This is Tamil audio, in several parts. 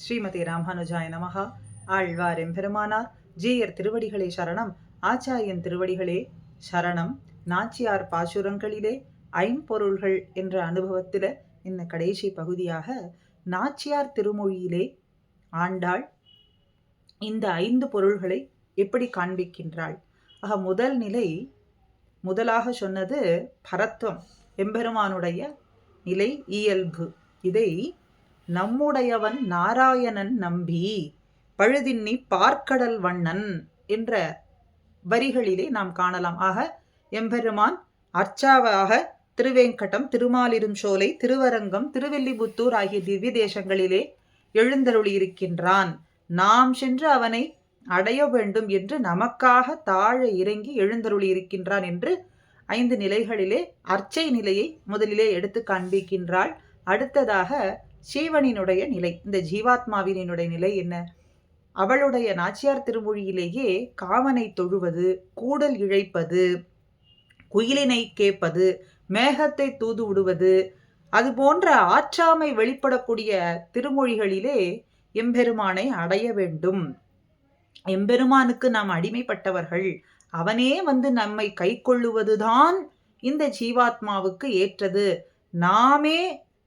ஸ்ரீமதி ராமானுஜாய நமகா. ஆழ்வார் எம்பெருமானார் ஜீயர் திருவடிகளே சரணம். ஆச்சாரியன் திருவடிகளே சரணம். நாச்சியார் பாசுரங்களிலே ஐம்பொருள்கள் என்ற அனுபவத்தில் இந்த கடைசி பகுதியாக நாச்சியார் திருமொழியிலே ஆண்டாள் இந்த 5 பொருள்களை எப்படி காண்பிக்கின்றாள். முதல் நிலை, முதலாக சொன்னது பரத்வம், எம்பெருமானுடைய நிலை, இயல்பு. இதை நம்முடையவன் நாராயணன் நம்பி பழுதின்னி பார்க்கடல் வண்ணன் என்ற வரிகளிலே நாம் காணலாம். எம்பெருமான் அர்ச்சாவாக திருவேங்கடம், திருமாலிரும் சோலை, திருவரங்கம், திருவில்லிபுத்தூர் ஆகிய திவ்ய தேசங்களிலே எழுந்தருளியிருக்கின்றான். நாம் சென்று அவனை அடைய வேண்டும் என்று நமக்காக தாழ இறங்கி எழுந்தருளியிருக்கின்றான் என்று 5 நிலைகளிலே அர்ச்சை நிலையை முதலிலே எடுத்து காண்பிக்கின்றாள். அடுத்ததாக சீவனினுடைய நிலை, இந்த ஜீவாத்மாவினுடைய நிலை என்ன? அவளுடைய நாச்சியார் திருமொழியிலேயே காமனை தொழுவது, கூடல் இழைப்பது, குயிலினை கேட்பது, மேகத்தை தூது விடுவது, அது போன்ற ஆற்றாமை வெளிப்படக்கூடிய திருமொழிகளிலே எம்பெருமானை அடைய வேண்டும், எம்பெருமானுக்கு நாம் அடிமைப்பட்டவர்கள், அவனே நம்மை கை கொள்ளுவதுதான் இந்த ஜீவாத்மாவுக்கு ஏற்றது, நாமே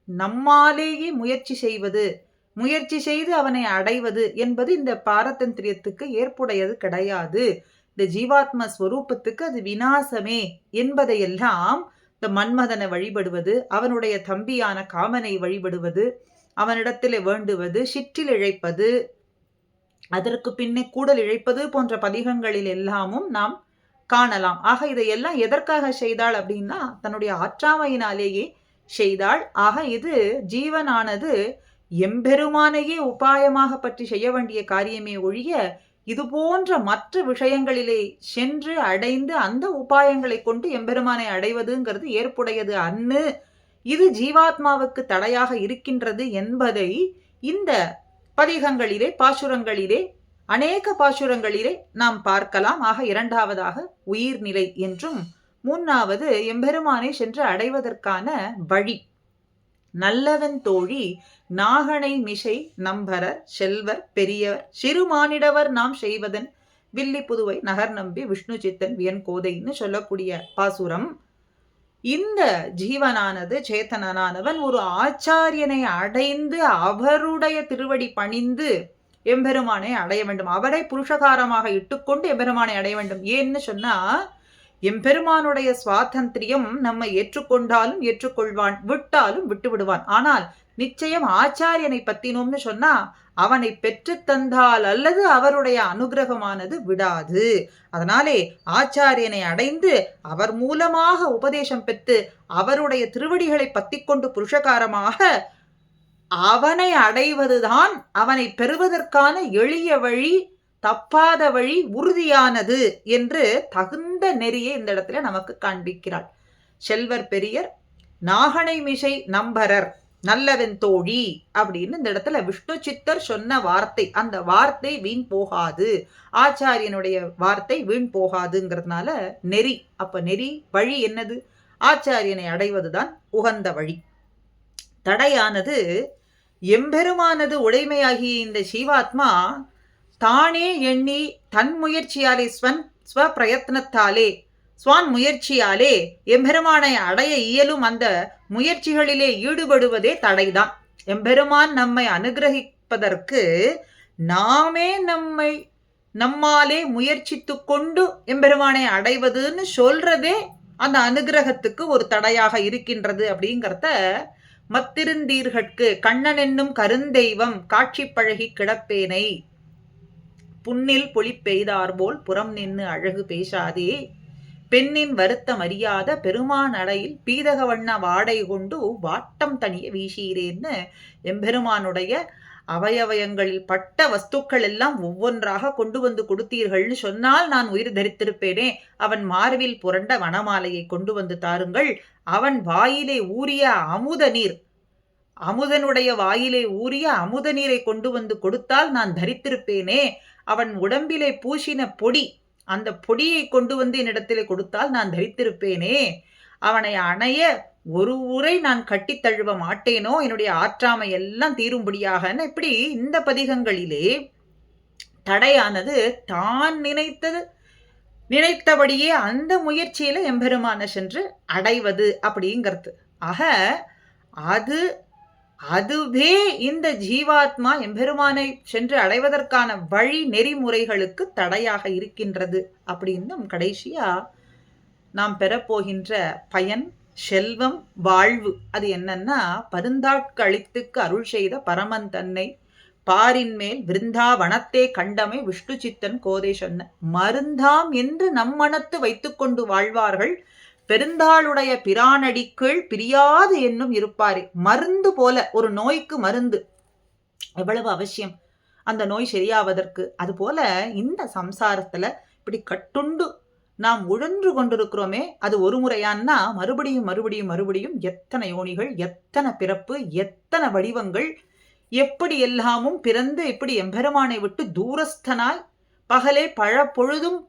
நம்மாலேயே முயற்சி செய்து அவனை அடைவது என்பது இந்த பாரதந்திரியத்துக்கு ஏற்புடையது கிடையாது. இந்த ஜீவாத்ம ஸ்வரூபத்துக்கு அது விநாசமே என்பதையெல்லாம் இந்த மன்மதனை வழிபடுவது, அவனுடைய தம்பியான காமனை வழிபடுவது, அவனிடத்தில் வேண்டுவது, சிற்றில் இழைப்பது, அதற்கு பின்னே கூடல் இழைப்பது போன்ற பதிகங்களில் எல்லாமும் நாம் காணலாம். இதையெல்லாம் எதற்காக செய்தாள் அப்படின்னா, தன்னுடைய ஆற்றாமையினாலேயே செய்தாள். இது ஜீவனானது எம்பெருமானையே உபாயமாக பற்றி செய்ய வேண்டிய காரியமே ஒழிய இது போன்ற மற்ற விஷயங்களிலே சென்று அடைந்து அந்த உபாயங்களை கொண்டு எம்பெருமானை அடைவதுங்கிறது ஏற்புடையது அன்னு. இது ஜீவாத்மாவுக்கு தடையாக இருக்கின்றது என்பதை இந்த பதிகங்களிலே, பாசுரங்களிலே, அநேக பாசுரங்களிலே நாம் பார்க்கலாம். இரண்டாவதாக உயிர்நிலை என்றும், மூன்றாவது எம்பெருமானை சென்று அடைவதற்கான வழி. நல்லவன் தோழி நாகனை மிசை நம்பரர் செல்வர் பெரியவர் சிறுமானிடவர் நாம் செய்வதன் வில்லி புதுவை நகர் நம்பி விஷ்ணு சித்தன் வியன் கோதைன்னு சொல்லக்கூடிய பாசுரம். இந்த ஜீவனானது, சேத்தனானவன் ஒரு ஆச்சாரியனை அடைந்து அவருடைய திருவடி பணிந்து எம்பெருமானை அடைய வேண்டும், அவரை புருஷகாரமாக இட்டுக்கொண்டு எம்பெருமானை அடைய வேண்டும். ஏன்னு சொன்னா, எம்பெருமானுடைய சுவாதந்திரியம் நம்மை ஏற்றுக்கொண்டாலும் ஏற்றுக்கொள்வான், விட்டாலும் விட்டு விடுவான். ஆனால் நிச்சயம் ஆச்சாரியனை பத்தினோம்னு சொன்னா அவனை பெற்று தந்தால் அல்லது அவருடைய அனுகிரகமானது விடாது. அதனாலே ஆச்சாரியனை அடைந்து அவர் மூலமாக உபதேசம் பெற்று அவருடைய திருவடிகளை பத்தி கொண்டு புருஷகாரமாக அவனை அடைவதுதான் அவனை பெறுவதற்கான எளிய வழி, தப்பாத வழி, உறுதியானது என்று தகுந்த நெறியை இந்த இடத்துல நமக்கு காண்பிக்கிறாள். செல்வர் பெரியர், நாகனை மிசை நம்பரர், நல்லவன் தோழி அப்படின்னு இந்த இடத்துல விஷ்ணு சித்தர் சொன்ன வார்த்தை, அந்த வார்த்தை வீண் போகாது, ஆச்சாரியனுடைய வார்த்தை வீண் போகாதுங்கிறதுனால நெறி. நெறி, வழி என்னது? ஆச்சாரியனை அடைவதுதான் உகந்த வழி. தடையானது எம்பெருமானது உடைமையாகிய இந்த ஜீவாத்மா தானே எண்ணி தன் முயற்சியாலே, ஸ்வ பிரயத்னத்தாலே, ஸ்வான் முயற்சியாலே எம்பெருமானை அடைய இயலும் அந்த முயற்சிகளிலே ஈடுபடுவதே தடைதான். எம்பெருமான் நம்மை அனுகிரகிப்பதற்கு நாமே நம்மாலே முயற்சித்து கொண்டு எம்பெருமானை அடைவதுன்னு சொல்றதே அந்த அனுகிரகத்துக்கு ஒரு தடையாக இருக்கின்றது. அப்படிங்கிறத மத்திருந்தீர்கட்கு கண்ணன் என்னும் கருந்தெய்வம் காட்சி பழகி கிடப்பேனை புன்னில் பொலி பெய்தார்போல் புறம் நின்று அழகு பேசாதே பெண்ணின் வருத்தம் அறியாத பெருமான் அடையில் பீதக வண்ண வாடை கொண்டு வாட்டம் தனிய வீசீரேன்னு எம்பெருமானுடைய அவயவயங்களில் பட்ட வஸ்துக்கள் எல்லாம் ஒவ்வொன்றாக கொண்டு வந்து கொடுத்தீர்கள்னு சொன்னால் நான் உயிர் தரித்திருப்பேனே. அவன் மார்பில் புரண்ட வனமாலையை கொண்டு வந்து தாருங்கள், அவன் வாயிலே ஊறிய அமுத நீர், அமுதனுடைய வாயிலே ஊறிய அமுத நீரை கொண்டு வந்து கொடுத்தால் நான் தரித்திருப்பேனே. அவன் உடம்பிலே பூசின பொடி, அந்த பொடியை கொண்டு வந்து என்னிடத்திலே கொடுத்தால் நான் தரித்திருப்பேனே. அவனை அணைய ஒரு உரை நான் கட்டித் தழுவ மாட்டேனோ, என்னுடைய ஆற்றாமை எல்லாம் தீரும்படியாக இப்படி இந்த பதிகங்களிலே தடையானது தான் நினைத்தபடியே அந்த முயற்சியில எம்பெருமான சென்று அடைவது அப்படிங்கிறது. ஆக அது அதுவே இந்த ஜீவாத்மா எம்பெருமானை சென்று அடைவதற்கான வழி நெறிமுறைகளுக்கு தடையாக இருக்கின்றது அப்படின்னு கடைசியா நாம் பெறப்போகின்ற பயன், செல்வம், வாழ்வு அது என்னன்னா, பருந்தாட்களித்துக்கு அருள் செய்த பரமன் தன்னை பாரின் மேல் விருந்தாவனத்தே கண்டமை விஷ்ணு சித்தன் கோதை சொன்ன மருந்தாம் என்று நம் மனத்து வைத்துக்கொண்டு வாழ்வார்கள் பெருந்தாளுடைய பிரானடிக்குள் பிரியாது என்னும் இருப்பாரே. மருந்து போல, ஒரு நோய்க்கு மருந்து எவ்வளவு அவசியம் அந்த நோய் சரியாவதற்கு, அதுபோல இந்த சம்சாரத்துல இப்படி கட்டுண்டு நாம் உழன்று கொண்டிருக்கிறோமே, அது ஒரு முறையான்னா மறுபடியும் மறுபடியும் மறுபடியும் எத்தனை யோனிகள், எத்தனை பிறப்பு, எத்தனை வடிவங்கள், எப்படி எல்லாமும் பிறந்து இப்படி எம்பெருமானை விட்டு தூரஸ்தனாய் பகலே பழப்பொழுதும்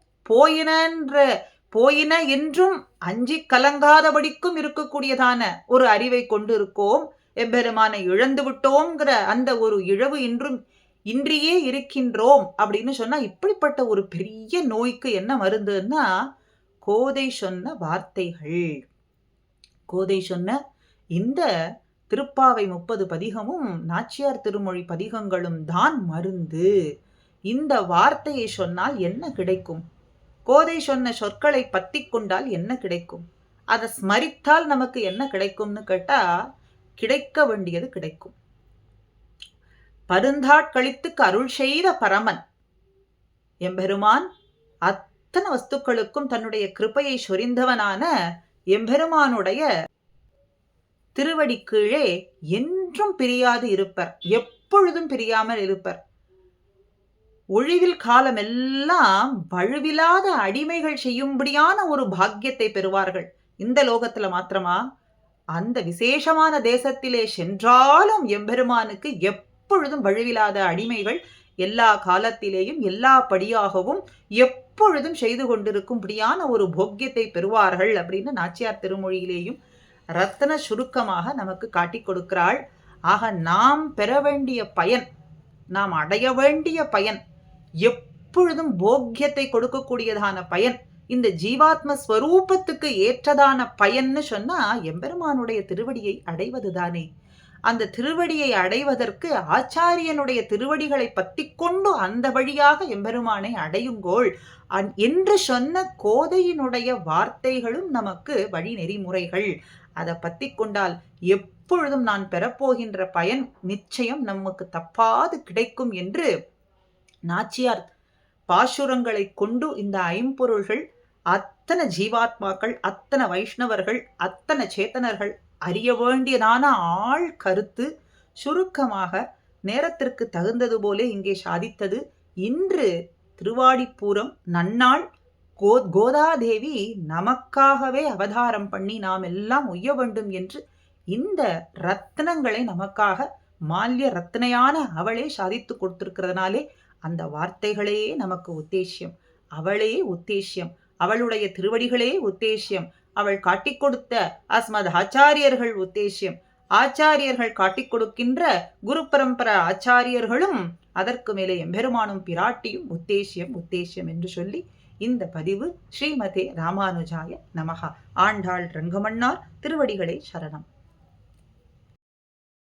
போயின என்றும் அஞ்சி கலங்காதபடிக்கும் இருக்கக்கூடியதான ஒரு அறிவை கொண்டு இருக்கோம். எம்பெருமானை இழந்து விட்டோங்கிற அந்த ஒரு இழவு இன்றியே இருக்கின்றோம் அப்படின்னு சொன்னா, இப்படிப்பட்ட ஒரு பெரிய நோய்க்கு என்ன மருந்துன்னா, கோதை சொன்ன வார்த்தைகள், கோதை சொன்ன இந்த திருப்பாவை 30 பதிகமும் நாச்சியார் திருமொழி பதிகங்களும் தான் மருந்து. இந்த வார்த்தையை சொன்னால் என்ன கிடைக்கும்? கோதை சொன்ன சொற்களை பத்தி கொண்டால் என்ன கிடைக்கும்? அதை ஸ்மரித்தால் நமக்கு என்ன கிடைக்கும்னு கேட்டா, கிடைக்க வேண்டியது கிடைக்கும். பருந்தாட்களித்துக்கு அருள் செய்த பரமன் எம்பெருமான், அத்தனை வஸ்துக்களுக்கும் தன்னுடைய கிருபையை சொரிந்தவனான எம்பெருமானுடைய திருவடி கீழே என்றும் பிரியாது இருப்பர், எப்பொழுதும் பிரியாமல் இருப்பர். ஒழிவில் காலமெல்லாம் வழுவிலாத அடிமைகள் செய்யும்படியான ஒரு பாக்கியத்தை பெறுவார்கள். இந்த லோகத்துல மாத்திரமா, அந்த விசேஷமான தேசத்திலே சென்றாலும் எம்பெருமானுக்கு எப்பொழுதும் வழுவிலாத அடிமைகள் எல்லா காலத்திலேயும் எல்லா படியாகவும் எப்பொழுதும் செய்து கொண்டிருக்கும்படியான ஒரு போக்கியத்தை பெறுவார்கள் அப்படின்னு நாச்சியார் திருமொழியிலேயும் ரத்தன சுருக்கமாக நமக்கு காட்டிக் கொடுக்கிறாள். ஆக நாம் பெற வேண்டிய பயன், நாம் அடைய வேண்டிய பயன், எப்பொழுதும் போக்கியத்தை கொடுக்கக்கூடியதான பயன், இந்த ஜீவாத்ம ஸ்வரூபத்துக்கு ஏற்றதான பயன்னு சொன்னா எம்பெருமானுடைய திருவடியை அடைவதுதானே. அந்த திருவடியை அடைவதற்கு ஆச்சாரியனுடைய திருவடிகளை பற்றி கொண்டு அந்த வழியாக எம்பெருமானை அடையுங்கோள் என்று சொன்ன கோதையினுடைய வார்த்தைகளும் நமக்கு வழி நெறிமுறைகள். அதை பற்றி கொண்டால் எப்பொழுதும் நான் பெறப்போகின்ற பயன் நிச்சயம் நமக்கு தப்பாது கிடைக்கும் என்று நாச்சியார் பாசுரங்களை கொண்டு இந்த ஐம்பொருள்கள் அத்தனை ஜீவாத்மாக்கள், அத்தனை வைஷ்ணவர்கள், அத்தனை சேத்தனர்கள் அறிய வேண்டியதான ஆள் கருத்து சுருக்கமாக நேரத்திற்கு தகுந்தது போல இங்கே சாதித்தது. இன்று திருவாடிப்பூரம் நன்னாள். கோதாதேவி நமக்காகவே அவதாரம் பண்ணி நாம் எல்லாம் உய்ய வேண்டும் என்று இந்த ரத்னங்களை நமக்காக மால்ய ரத்னையான அவளே சாதித்து கொடுத்திருக்கிறதுனாலே அந்த வார்த்தைகளே நமக்கு உத்தேசியம், அவளே உத்தேசியம், அவளுடைய திருவடிகளே உத்தேசியம், அவள் காட்டிக் கொடுத்த அஸ்மத் ஆச்சாரியர்கள் உத்தேசியம், ஆச்சாரியர்கள் காட்டிக் கொடுக்கின்ற குரு பரம்பரா ஆச்சாரியர்களும் அதற்கு மேலே எம்பெருமானும் பிராட்டியும் உத்தேசியம் என்று சொல்லி இந்த பதிவு ஸ்ரீமதே ராமானுஜாய நமஹா. ஆண்டாள் ரங்கமன்னார் திருவடிகளே சரணம்.